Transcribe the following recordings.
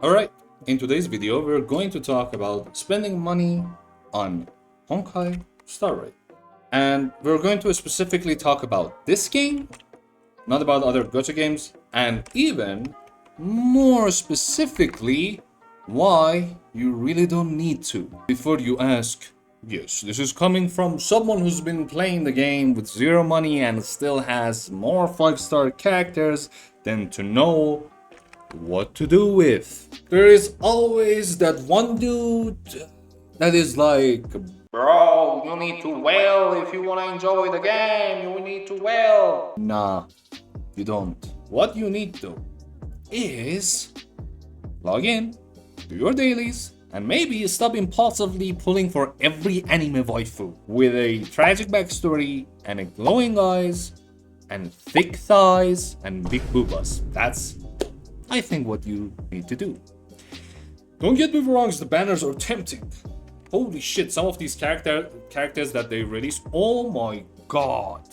Alright, in today's video we're going to talk about spending money on Honkai Star Rail. And we're going to specifically talk about this game, not about other gacha games, and even more specifically, why you really don't need to. Before you ask, yes, this is coming from someone who's been playing the game with zero money and still has more 5-star characters than to know what to do with. There is always that one dude that is like, bro, you need to whale if you want to enjoy the game, you need to whale. Nah, you don't. What you need to is log in, do your dailies, and maybe stop impulsively pulling for every anime waifu with a tragic backstory and a glowing eyes and thick thighs and big boobas. That's, I think, what you need to do. Don't get me wrong, the banners are tempting. Holy shit, some of these characters that they release, oh my god.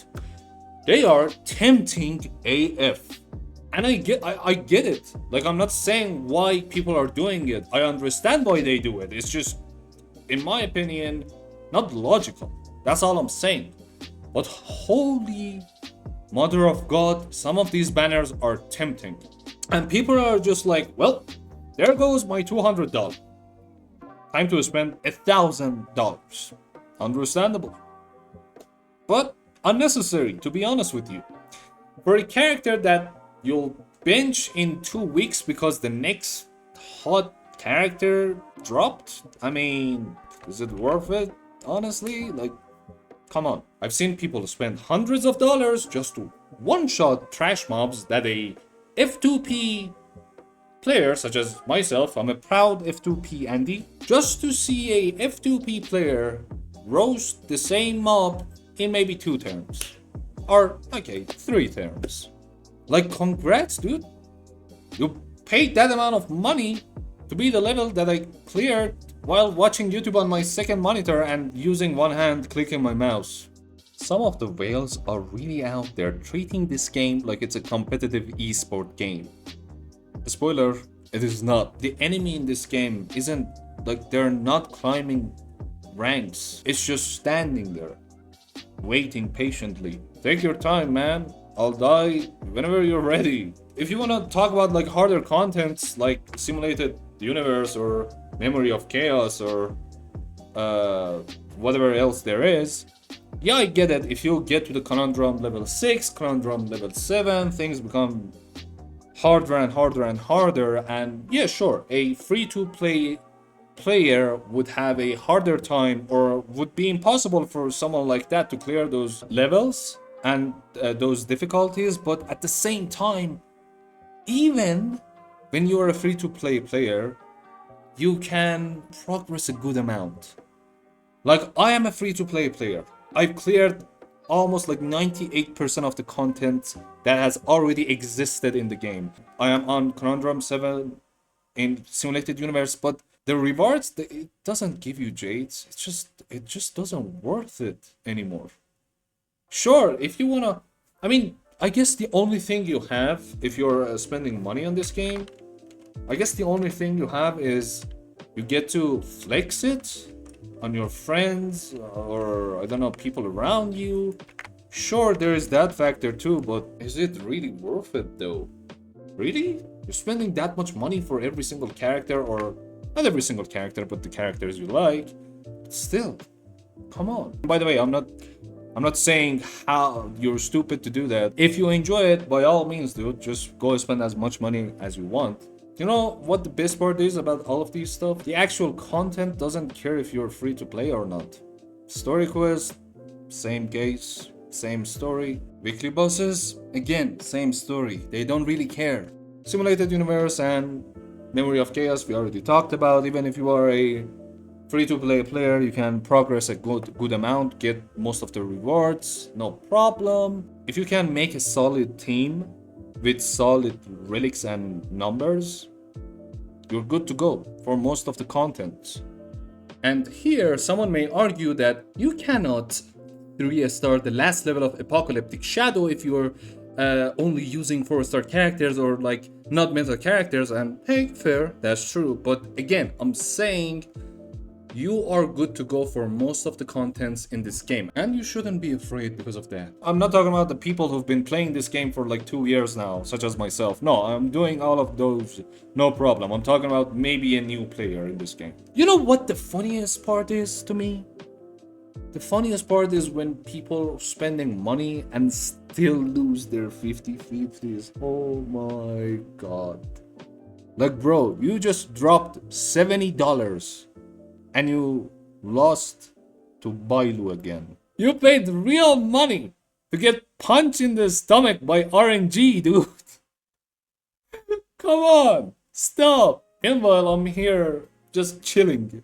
They are tempting AF. And I get it. Like, I'm not saying why people are doing it. I understand why they do it. It's just, in my opinion, not logical. That's all I'm saying. But holy mother of God, some of these banners are tempting. And people are just like, well, there goes my $200. Time to spend $1,000. Understandable. But unnecessary, to be honest with you. For a character that you'll binge in 2 weeks because the next hot character dropped, I mean, is it worth it? Honestly, like, come on. I've seen people spend hundreds of dollars just to one-shot trash mobs that a F2P player, such as myself, I'm a proud F2P Andy, just to see a F2P player roast the same mob in maybe 2 turns. Or, okay, 3 turns. Like, congrats, dude. You paid that amount of money to be the level that I cleared while watching YouTube on my second monitor and using one hand clicking my mouse. Some of the whales are really out there treating this game like it's a competitive esport game. Spoiler, it is not. The enemy in this game isn't, like, they're not climbing ranks. It's just standing there, waiting patiently. Take your time, man. I'll die whenever you're ready. If you want to talk about like harder contents like Simulated Universe or Memory of Chaos or whatever else there is, yeah, I get it. If you get to the Conundrum level 6, Conundrum level 7, things become harder and harder and harder, and yeah, sure, a free-to-play player would have a harder time, or would be impossible for someone like that to clear those levels and those difficulties. But at the same time, even when you are a free-to-play player, you can progress a good amount. Like, I am a free-to-play player. I've cleared almost like 98% of the content that has already existed in the game. I am on Conundrum 7 in Simulated Universe, but the rewards, it doesn't give you jades. It just doesn't worth it anymore. Sure, if you wanna, I mean, I guess the only thing you have if you're spending money on this game, I guess the only thing you have is you get to flex it on your friends or, I don't know, people around you. Sure, there is that factor too, but is it really worth it though? Really? You're spending that much money for every single character, or not every single character, but the characters you like. Still, come on. By the way, I'm not saying how you're stupid to do that. If you enjoy it, by all means, dude, just go spend as much money as you want. You know what the best part is about all of these stuff? The actual content doesn't care if you're free to play or not. Story quest, same case, same story. Weekly bosses, again, same story. They don't really care. Simulated Universe and Memory of Chaos, we already talked about. Even if you are a free-to-play player, you can progress a good amount, get most of the rewards, no problem. If you can make a solid team with solid relics and numbers, you're good to go for most of the content. And here, someone may argue that you cannot 3-star the last level of Apocalyptic Shadow if you're only using 4-star characters or like not meta characters, and hey, fair, that's true. But again, I'm saying you are good to go for most of the contents in this game, and you shouldn't be afraid because of that. I'm not talking about the people who've been playing this game for like 2 years now, such as myself. No, I'm doing all of those, no problem. I'm talking about maybe a new player in this game. You know what the funniest part is to me? The funniest part is when people are spending money and still lose their 50/50s. Oh my god. Like, bro, you just dropped $70 and you lost to Bailu again. You paid real money to get punched in the stomach by RNG, dude. Come on, stop. Meanwhile, I'm here just chilling.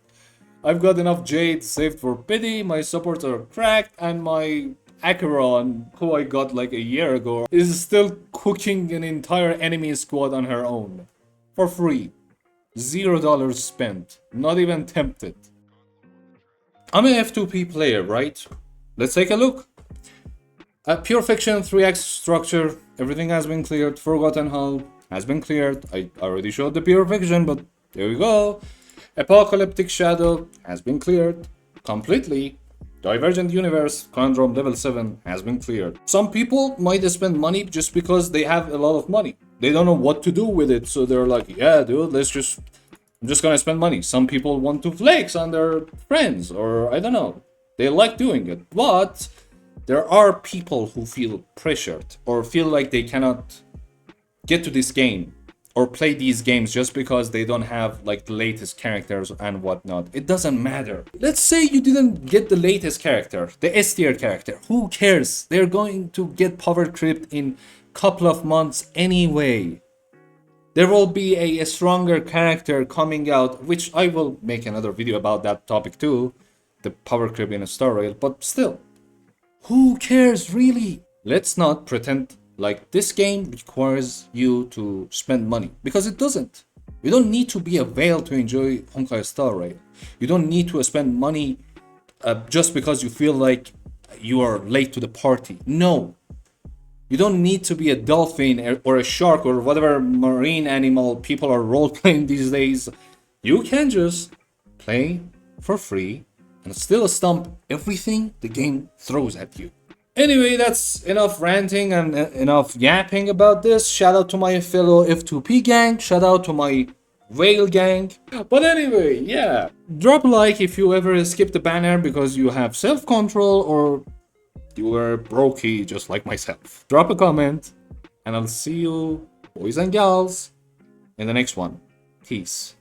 I've got enough jade saved for pity, my supports are cracked, and my acheron, who I got like a year ago, is still cooking an entire enemy squad on her own. For free. $0 spent. Not even tempted. I'm an F2P player, right? Let's take a look. Pure Fiction 3x structure, everything has been cleared. Forgotten Hull has been cleared. I already showed the Pure Fiction, but there we go. Apocalyptic Shadow has been cleared completely. Divergent Universe Conundrum level 7 has been cleared. Some people might spend money just because they have a lot of money. They don't know what to do with it, so they're like, yeah, dude, I'm just gonna spend money. Some people want to flex on their friends, or I don't know. They like doing it. But there are people who feel pressured or feel like they cannot get to this game or play these games just because they don't have like the latest characters and whatnot. It doesn't matter. Let's say you didn't get the latest character, the S tier character. Who cares? They're going to get power creeped in couple of months anyway. There will be a stronger character coming out, which I will make another video about that topic too, the power creep in a Star Rail, but still, who cares really? Let's not pretend like this game requires you to spend money, because it doesn't. You don't need to be a whale to enjoy Honkai Star Rail. You don't need to spend money just because you feel like you are late to the party. No. You don't need to be a dolphin or a shark or whatever marine animal people are role-playing these days. You can just play for free and still stomp everything the game throws at you. Anyway, that's enough ranting and enough yapping about this. Shout out to my fellow F2P gang. Shout out to my whale gang. But anyway, yeah. Drop a like if you ever skip the banner because you have self-control or you were brokey just like myself. Drop a comment and I'll see you, boys and gals, in the next one. Peace.